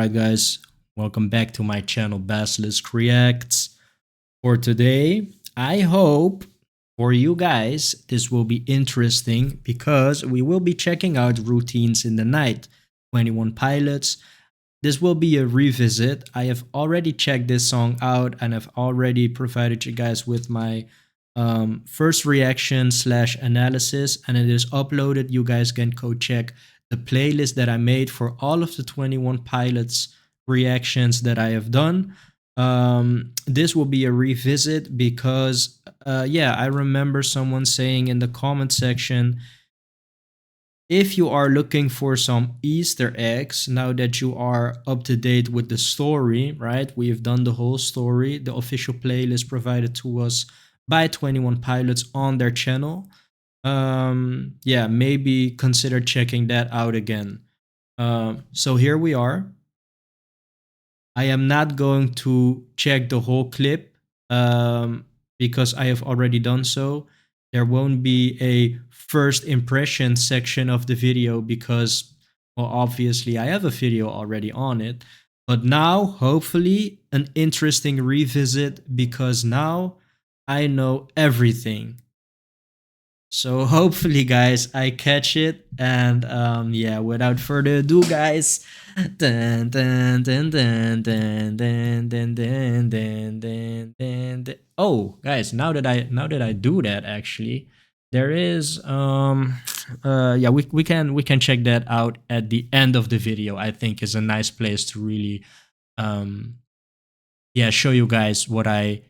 Alright guys, welcome back to my channel Basilisk Reacts. For today, I hope for you guys this will be interesting because we will be checking out Routines in the Night, 21 Pilots. This will be a revisit. I have already checked this song out and I've already provided you guys with my first reaction slash analysis, and it is uploaded. You guys can go check the playlist that I made for all of the 21 Pilots reactions that I have done. This will be a revisit because, yeah, I remember someone saying in the comment section, if you are looking for some Easter eggs, now that you are up to date with the story, right? We've done the whole story, the official playlist provided to us by 21 Pilots on their channel. Yeah, maybe consider checking that out again. So here we are. I am not going to check the whole clip because I have already done so. There won't be a first impression section of the video because, well, obviously I have a video already on it. But now, hopefully, an interesting revisit because now I know everything. So hopefully, guys, I catch it. And yeah, without further ado, guys. Dun, dun, dun, dun, dun, dun, dun, dun, dun, dun, dun, dun. Oh, guys, now that I do that, actually, there is yeah, we can check that out at the end of the video. I think is a nice place to really um yeah, show you guys what I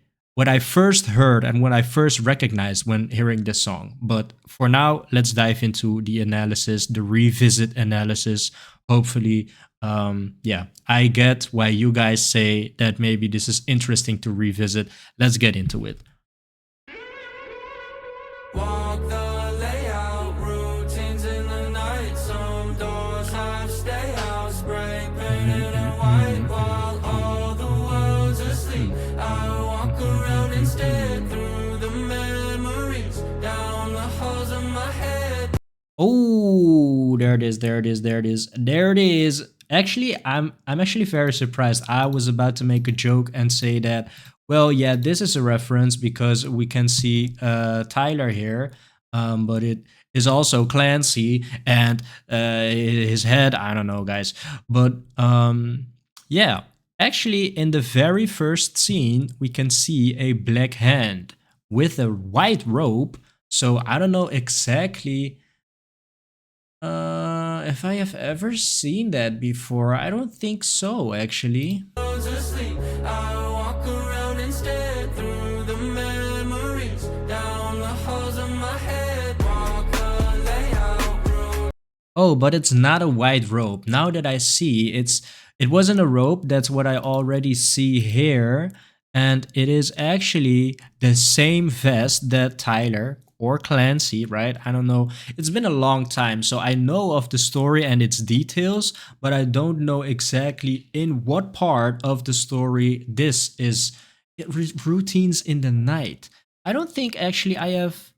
first heard and what I first recognized when hearing this song. But for now, let's dive into the analysis, the revisit analysis. Hopefully, yeah, I get why you guys say that maybe this is interesting to revisit. Let's get into it. Walk the layout, routines in the night. Some doors have stay out, spray painted and white while all the world's asleep. I walk around instead through the memories, down the halls of my head. Oh, there it is, there it is, there it is, there it is. Actually, I'm actually very surprised. I was about to make a joke and say that, well, yeah, this is a reference because we can see Tyler here, but it is also Clancy and his head. I don't know, guys, but yeah, actually, in the very first scene, we can see a black hand with a white robe. So I don't know exactly if I have ever seen that before. I don't think so, actually. World's asleep. I walk around instead through the memories, down the halls of my head. Walk the layout, road. Oh, but it's not a white robe. Now that I see, it wasn't a robe. That's what I already see here, and it is actually the same vest that Tyler or Clancy, right? I don't know. It's been a long time, so I know of the story and its details, but I don't know exactly in what part of the story this is. Routines in the Night. I don't think actually I have.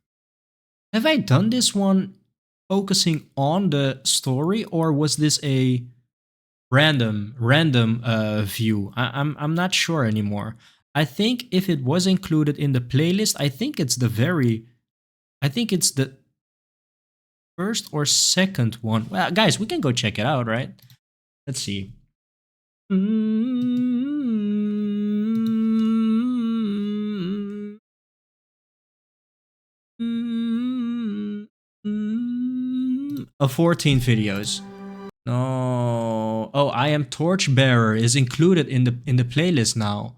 Have I done this one focusing on the story, or was this a random view? I'm not sure anymore. I think if it was included in the playlist, I think it's the first or second one. Well, guys, we can go check it out, right? Let's see. A 14 videos. No. Oh, I Am Torchbearer is included in the playlist now.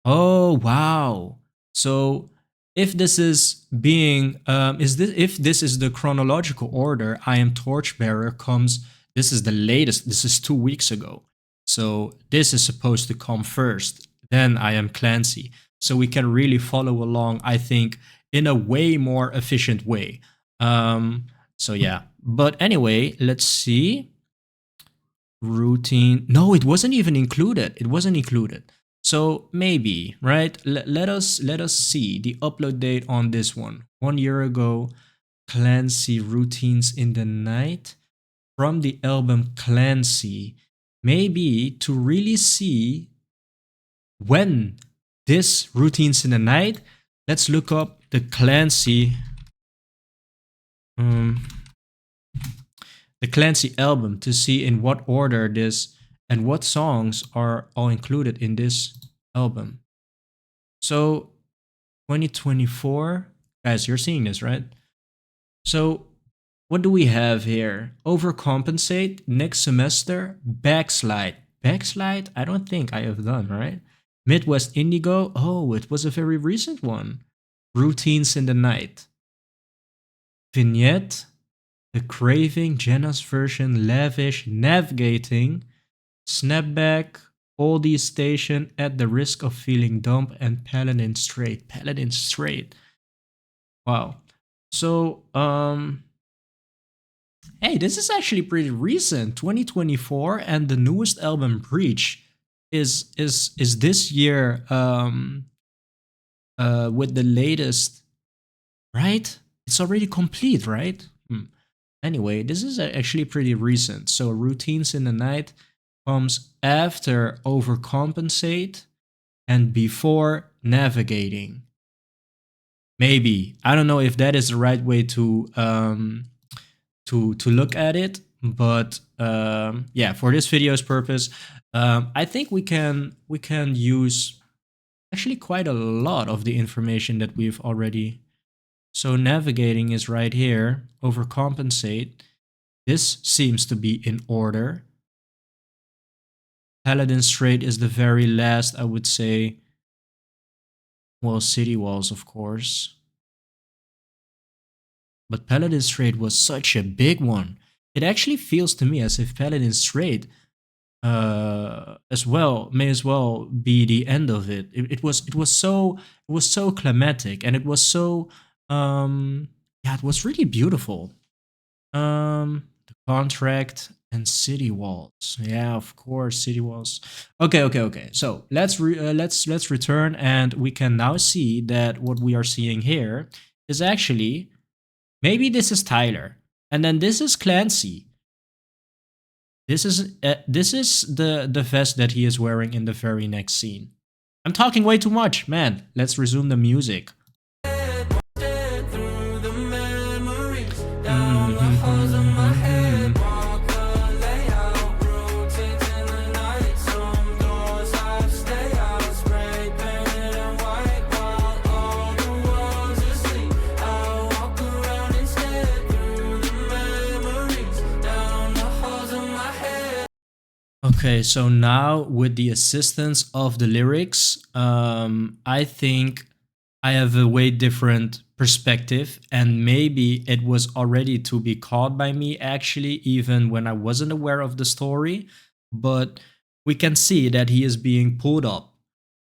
Oh, wow. So if this is being is this if this is the chronological order, I Am Torchbearer comes, this is the latest. This is 2 weeks ago. So this is supposed to come first. Then I Am Clancy. So we can really follow along, I think, in a way more efficient way. So yeah. But anyway, let's see. Routine. No, it wasn't even included. It wasn't included. So maybe, right? Let us see the upload date on this one. 1 year ago, Clancy Routines in the Night from the album Clancy. maybe to really see when this Routines in the Night, let's look up the Clancy album to see in what order this and what songs are all included in this album. So 2024, guys, you're seeing this, right? So what do we have here? Overcompensate, Next Semester, Backslide. Backslide, I don't think I have done, right? Midwest Indigo, oh, it was a very recent one. Routines in the Night. Vignette, The Craving, Jenna's Version, Lavish, Navigating, Snapback, Oldie Station, At the Risk of Feeling Dumb, and Paladin Straight. Paladin Straight. Wow. So, hey, this is actually pretty recent, 2024, and the newest album, Breach, is this year with the latest, right? It's already complete, right? Anyway, this is actually pretty recent. So Routines in the Night comes after Overcompensate and before Navigating. Maybe. I don't know if that is the right way to look at it, but yeah, for this video's purpose, I think we can use actually quite a lot of the information that we've already. So Navigating is right here. Overcompensate. This seems to be in order. Paladin Straight is the very last, I would say. Well, City Walls, of course. But Paladin Straight was such a big one. It actually feels to me as if Paladin Straight as well may as well be the end of it. It was so climatic, and it was so yeah, it was really beautiful. The Contract and City Walls. Yeah, of course, City Walls. Okay. So let's return, and we can now see that what we are seeing here is actually, maybe this is Tyler, and then this is Clancy. This is the vest that he is wearing in the very next scene. I'm talking way too much, man. Let's resume the music. Okay, so now with the assistance of the lyrics, I think I have a way different perspective, and maybe it was already to be caught by me actually, even when I wasn't aware of the story. But we can see that he is being pulled up,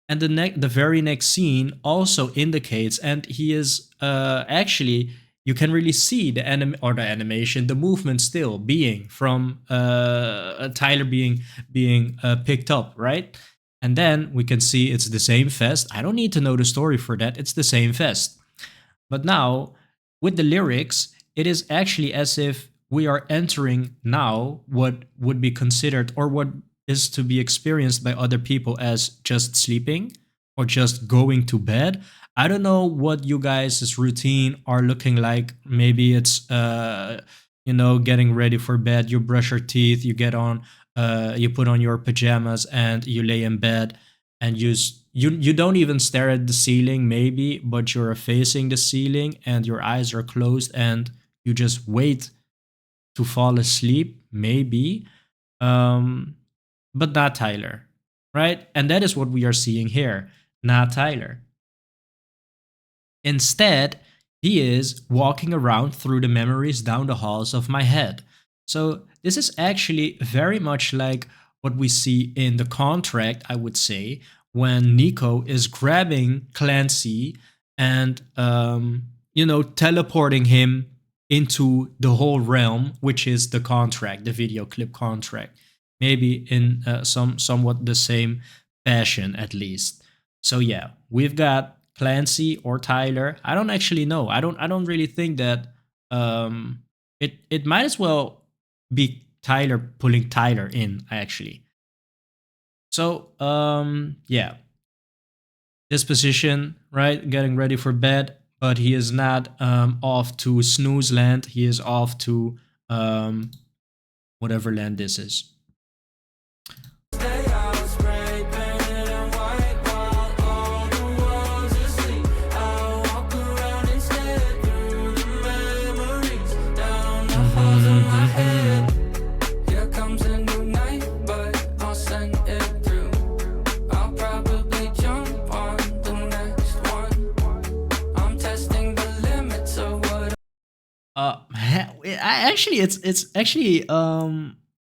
and the very next scene also indicates, and he is actually, you can really see the animation, the movement still being from Tyler being picked up, right? And then we can see it's the same vest. I don't need to know the story for that. It's the same vest. But now with the lyrics, it is actually as if we are entering now what would be considered, or what is to be experienced by other people as just sleeping or just going to bed. I don't know what you guys' routine are looking like. Maybe it's getting ready for bed. You brush your teeth, you get on, you put on your pajamas, and you lay in bed, and you don't even stare at the ceiling, maybe, but you're facing the ceiling, and your eyes are closed, and you just wait to fall asleep, maybe. But not Tyler, right? And that is what we are seeing here. Not Tyler. Instead, he is walking around through the memories down the halls of my head. So this is actually very much like what we see in The Contract, I would say, when Nico is grabbing Clancy and, teleporting him into the whole realm, which is the contract, the video clip contract. Maybe in somewhat the same fashion, at least. So yeah, we've got Clancy or Tyler. I don't actually know. I don't really think that it might as well be Tyler pulling Tyler in, actually. So yeah, this position, right? Getting ready for bed, but he is not off to snooze land. He is off to whatever land this is. Stay out, spray painted and white while all the world's asleep. I'll walk around instead through the memories down the halls of my head. Here comes a new night, but I'll send it through. I'll probably jump on the next one. I'm testing the limits of what It's actually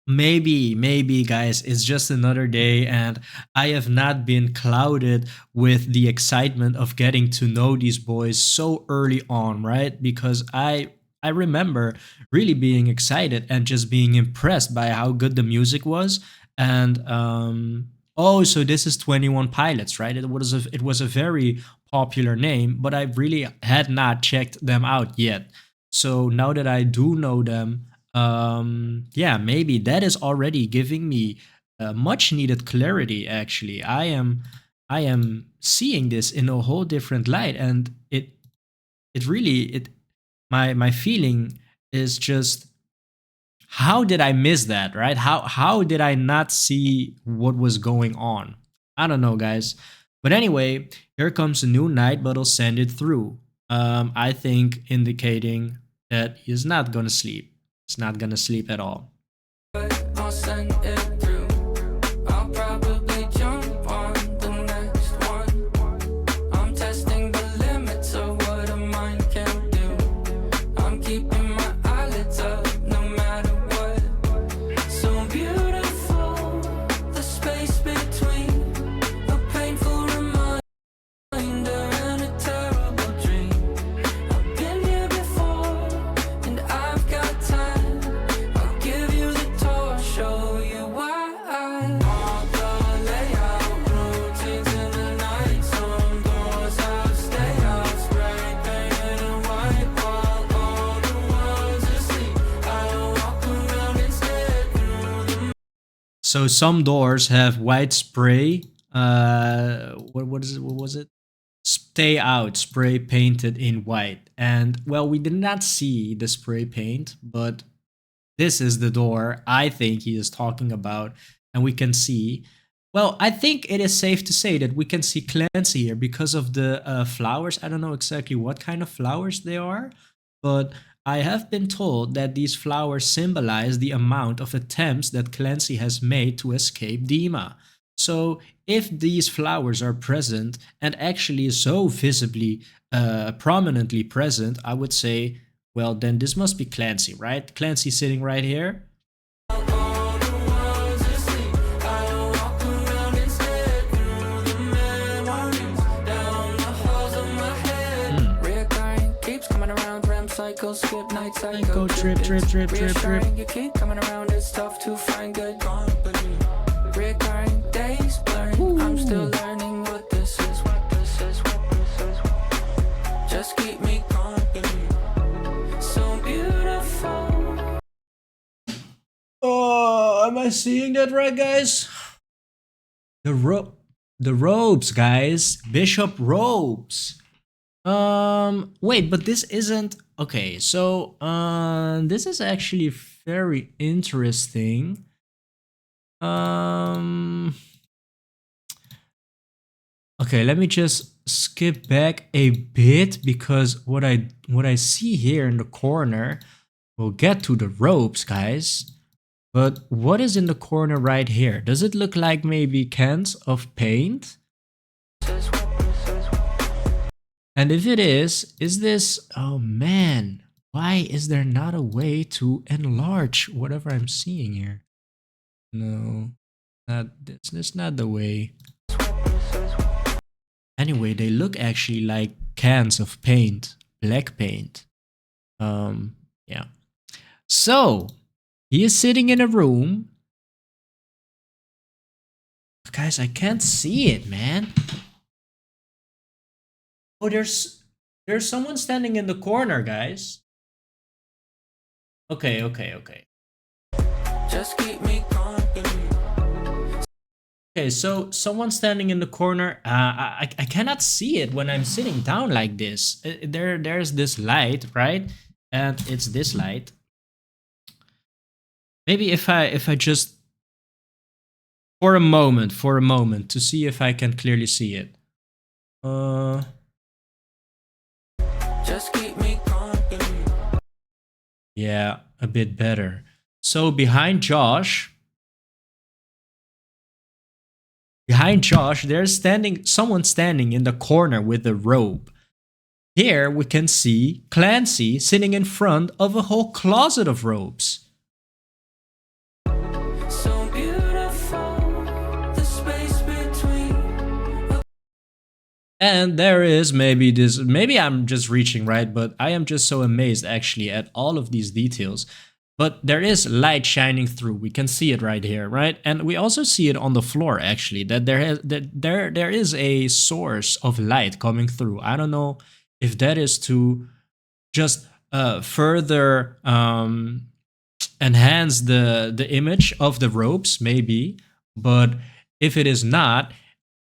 maybe guys, it's just another day, and I have not been clouded with the excitement of getting to know these boys so early on, right? Because I remember really being excited and just being impressed by how good the music was. And oh, so this is 21 Pilots, right? It was a very popular name, but I really had not checked them out yet. So now that I do know them, yeah, maybe that is already giving me much needed clarity. Actually, I am seeing this in a whole different light, and it really it my feeling is just, how did I miss that, right? How did I not see what was going on? I don't know, guys. But anyway, here comes a new night, but I'll send it through. I think indicating that he's not gonna sleep. He's not gonna sleep at all. I'll send it through. I'll probably jump on the next one. I'm testing the limits of what a mind can do. I'm keeping my eyelids up no matter what. So beautiful, the space between a painful reminder and a terrible dream. I've been here before, and I've got time. I'll give you the tour, show you why. All the layout, routines in the night. Some doors have stay out, spray painted and white while all the world's asleep. I'll walk around instead through the So some doors have white spray. What is it? What was it? Stay out spray painted in white. And well, we did not see the spray paint, but this is the door I think he is talking about, and we can see. Well, I think it is safe to say that we can see Clancy here because of the flowers. I don't know exactly what kind of flowers they are, but I have been told that these flowers symbolize the amount of attempts that Clancy has made to escape Dima. So, if these flowers are present and actually so visibly, prominently present, I would say, well, then this must be Clancy, right? Clancy sitting right here. all the world's asleep. I'll walk around instead through the memories down the halls of my head. Reoccurring keeps coming around. REM cycle, skip night cycle. Trip, trip. Reassuring, you keep coming around. It's tough to find good company. Reoccurring days blurring. I'm still learning what this is. Just keep me company. So beautiful. Oh, am I seeing that right, guys? The robes, guys. Bishop robes. Wait, but this isn't okay. So, this is actually very interesting. Okay, let me just skip back a bit, because what I see here in the corner, we'll get to the robes, guys. But what is in the corner right here? Does it look like maybe cans of paint? And if it is this, oh man, why is there not a way to enlarge whatever I'm seeing here? No, not this. That's not the way. Anyway, they look actually like cans of paint, black paint. Yeah. So, he is sitting in a room. Guys, I can't see it, man. Oh, there's someone standing in the corner, guys. Okay. Just keep me company. Okay, so someone standing in the corner. I cannot see it when I'm sitting down like this. There's this light, right? And it's this light. Maybe if I just for a moment to see if I can clearly see it. Just keep me company. Yeah, a bit better. So behind Josh, there's someone standing in the corner with a robe. Here we can see Clancy sitting in front of a whole closet of robes. So beautiful, the space between. And there is maybe I'm just reaching, right? But I am just so amazed actually at all of these details. But there is light shining through. We can see it right here, right? And we also see it on the floor actually, that there is a source of light coming through. I don't know if that is to just further enhance the image of the ropes, maybe. But if it is not,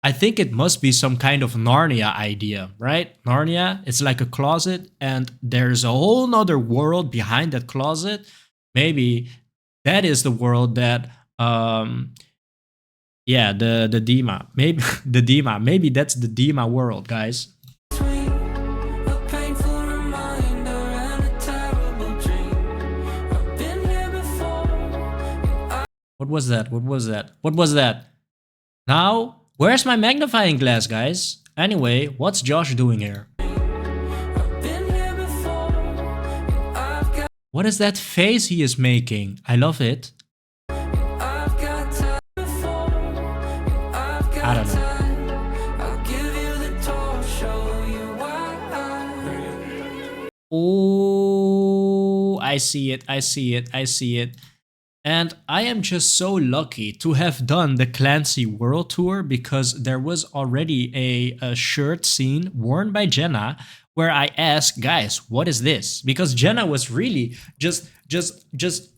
I think it must be some kind of Narnia idea, right? Narnia, it's like a closet, and there's a whole nother world behind that closet. Maybe that is the world that, yeah, the Dima. Maybe the Dima. Maybe that's the Dima world, guys. A painful reminder and a terrible dream. I've been here before. What was that? What was that? What was that? Now, where's my magnifying glass, guys? Anyway, what's Josh doing here? I've been here before. I've got, What is that face he is making? I love it. I've got time before. I've got I don't know. time. I'll give you the tour, show you why. Oh, I see it. I see it. I see it. And I am just so lucky to have done the Clancy World Tour, because there was already a shirt seen worn by Jenna where I asked, guys, what is this? Because Jenna was really just,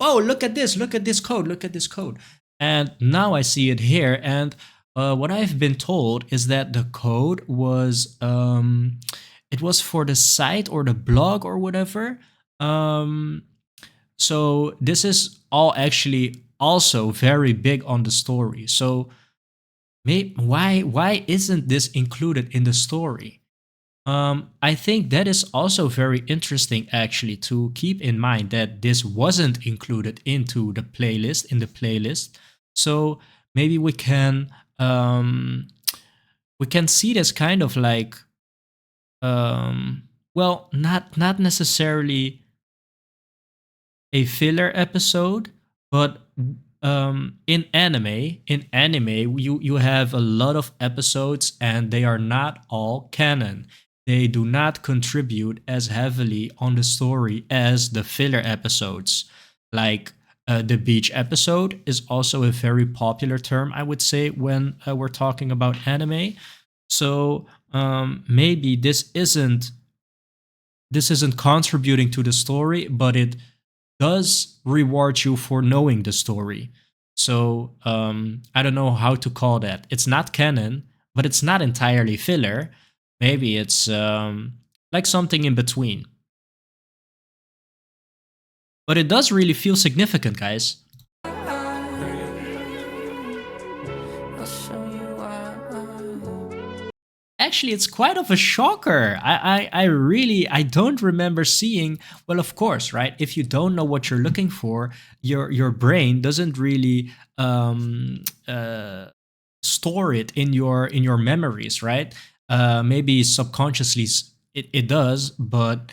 oh, look at this code, look at this code. And now I see it here. And what I've been told is that the code was, it was for the site or the blog or whatever. So this is all actually also very big on the story. So why isn't this included in the story? I think that is also very interesting actually to keep in mind, that this wasn't included into the playlist. So maybe we can see this kind of like, well, not necessarily a filler episode, but in anime you have a lot of episodes and they are not all canon. They do not contribute as heavily on the story as the filler episodes. Like the beach episode is also a very popular term, I would say, when we're talking about anime. So maybe this isn't contributing to the story, but it does reward you for knowing the story. So I don't know how to call that. It's not canon, but it's not entirely filler. Maybe it's like something in between. But it does really feel significant, guys. I'll show you why. Actually, it's quite of a shocker. I really don't remember seeing. Well, of course, right? If you don't know what you're looking for, your brain doesn't really store it in your memories, right? Maybe subconsciously it does, but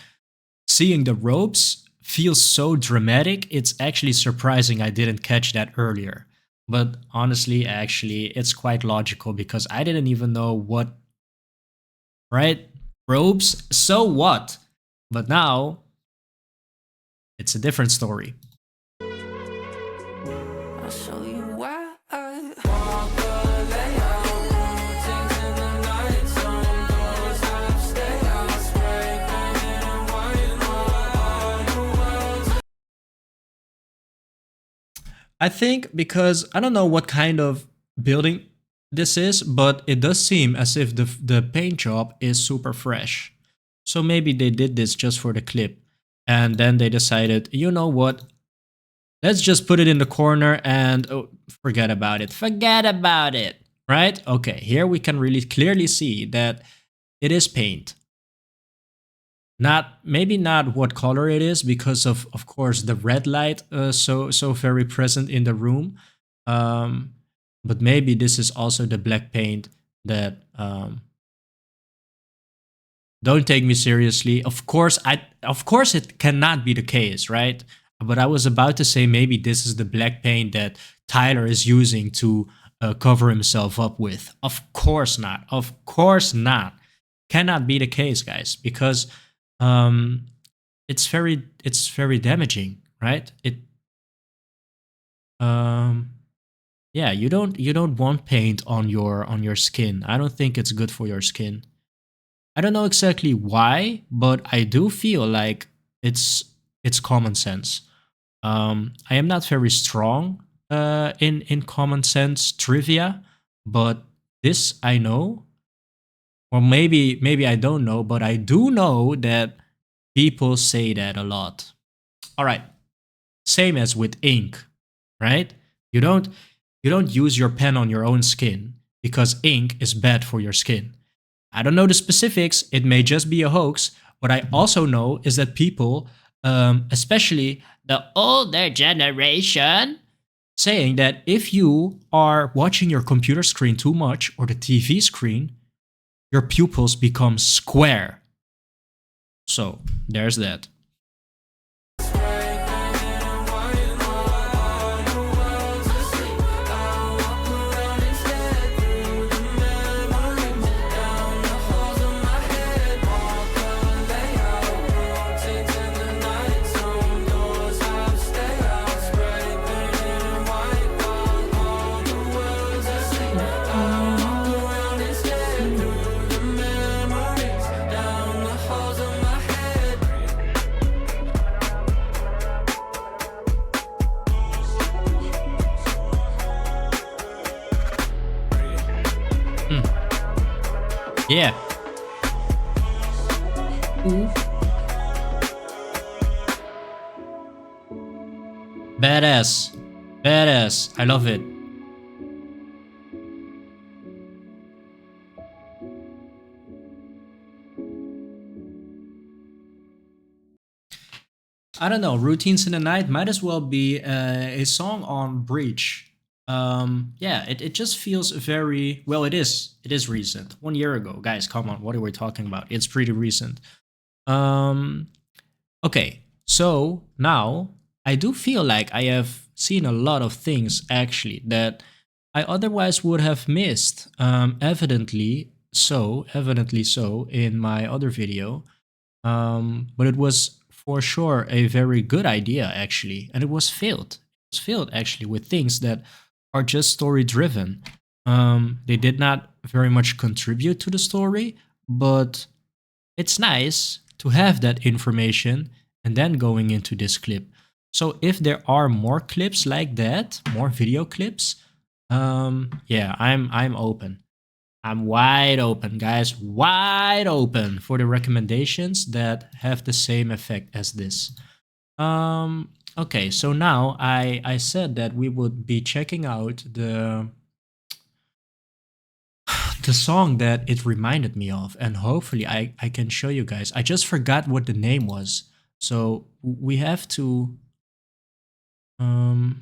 seeing the ropes feels so dramatic. It's actually surprising I didn't catch that earlier. But honestly, actually, it's quite logical because I didn't even know what. Right? Robes, so what? But now, it's a different story. I'll show you why. Walk the layout, routines in the night. Some doors have stay out, spray painted and white. All the world's I think because I don't know what kind of building this is, but it does seem as if the paint job is super fresh. So maybe they did this just for the clip, and then they decided, you know what? Let's just put it in the corner and forget about it. Forget about it, right? Okay, here we can really clearly see that it is paint. Maybe not what color it is, because of course the red light so very present in the room. But maybe this is also the black paint that don't take me seriously. Of course it cannot be the case, right? But I was about to say maybe this is the black paint that Tyler is using to cover himself up with. Of course not. Of course not. Cannot be the case, guys, because it's very damaging, right? Yeah, you don't want paint on your skin. I don't think it's good for your skin. I don't know exactly why, but I do feel like it's common sense. I am not very strong in common sense trivia, but this I know. Or maybe I don't know, but I do know that people say that a lot. All right. Same as with ink, right? You don't use your pen on your own skin because ink is bad for your skin. I don't know the specifics, it may just be a hoax. What I also know is that people, especially the older generation, saying that if you are watching your computer screen too much or the TV screen, your pupils become square. So there's that. Yeah. Ooh. Badass. Badass. I love it. I don't know. Routines in the Night might as well be a song on Breach. Yeah, it just feels very well. It is recent. 1 year ago, guys. Come on, what are we talking about? It's pretty recent. Okay, so now I do feel like I have seen a lot of things actually that I otherwise would have missed. Evidently so in my other video. But it was for sure a very good idea actually, and it was filled. It was filled actually with things that are just story driven. They did not very much contribute to the story, but it's nice to have that information and then going into this clip. So if there are more clips like that, more video clips, yeah, I'm open. I'm wide open, guys, wide open for the recommendations that have the same effect as this. Okay, so now I said that we would be checking out the song that it reminded me of, and hopefully I can show you guys. I just forgot what the name was, so we have to let's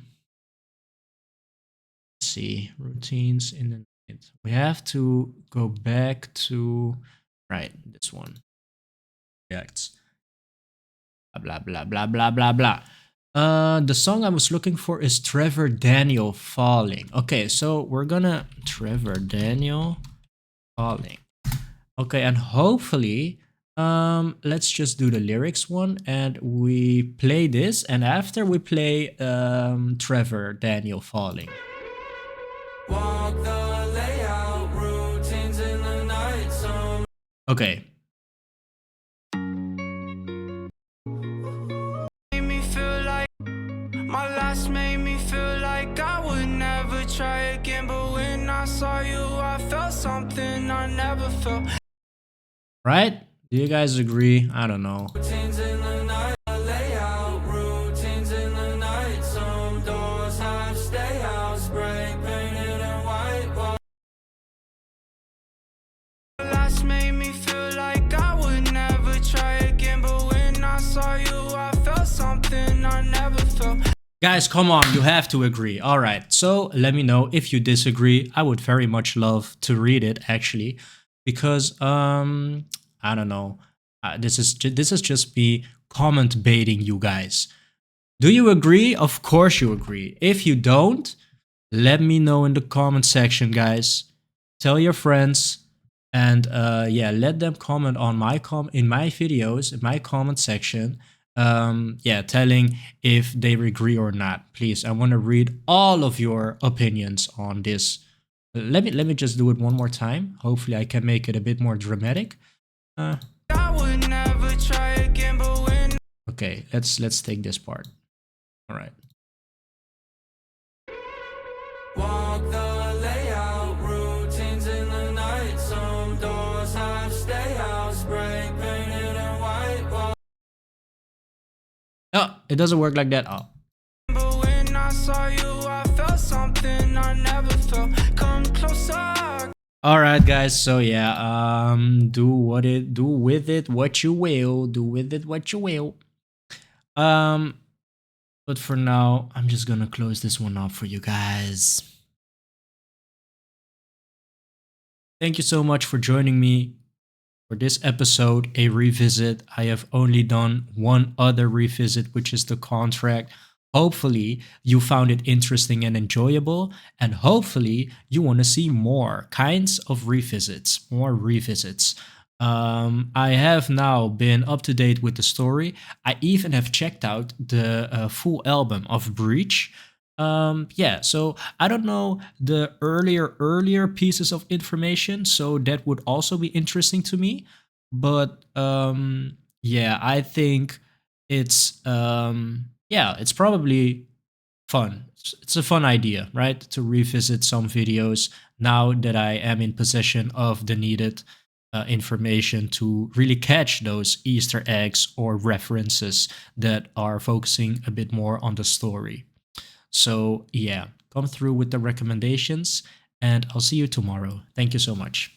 see, routines in the night. We have to go back to this one. Reacts. Blah blah blah blah blah blah. The song I was looking for is Trevor Daniel Falling. Okay, so we're gonna Trevor Daniel Falling. Okay, and hopefully, let's just do the lyrics one, and we play this, and after we play Trevor Daniel Falling. Walk the layout, routines in the night zone. Okay. My last made me feel like I would never try again, but when I saw you, I felt something I never felt. Right? Do you guys agree? I don't know. Routines in the night, lay out. Routines in the night. Some doors have stay out, spray painted and white. Last made me feel like I would never try again, but when I saw you, I felt something I never felt. Guys, come on, you have to agree. All right, so let me know if you disagree. I would very much love to read it, actually, because I don't know. This is just me comment baiting you guys. Do you agree? Of course you agree. If you don't, let me know in the comment section, guys. Tell your friends, and yeah, let them comment on my in my videos, in my comment section. Yeah, telling if they agree or not. Please, I want to read all of your opinions on this. Let me just do it one more time. Hopefully I can make it a bit more dramatic. I would never try again, but when Okay, let's take this part. All right. walk the layout, routines in the night. Some doors have stay out, spray painted and white. Oh, it doesn't work like that. Oh. But when I saw you, I felt something I never felt. Come closer. All right, guys. So yeah, do with it what you will. Do with it what you will. But for now, I'm just gonna close this one up for you guys. Thank you so much for joining me for this episode, a revisit. I have only done one other revisit, which is the contract. Hopefully you found it interesting and enjoyable, and hopefully you want to see more kinds of revisits, more revisits. I have now been up to date with the story. I even have checked out the full album of Breach. Yeah, so I don't know the earlier pieces of information, so that would also be interesting to me. But yeah, I think it's yeah, it's probably fun. It's a fun idea, right? To revisit some videos now that I am in possession of the needed information to really catch those Easter eggs or references that are focusing a bit more on the story. So yeah, come through with the recommendations, and I'll see you tomorrow. Thank you so much.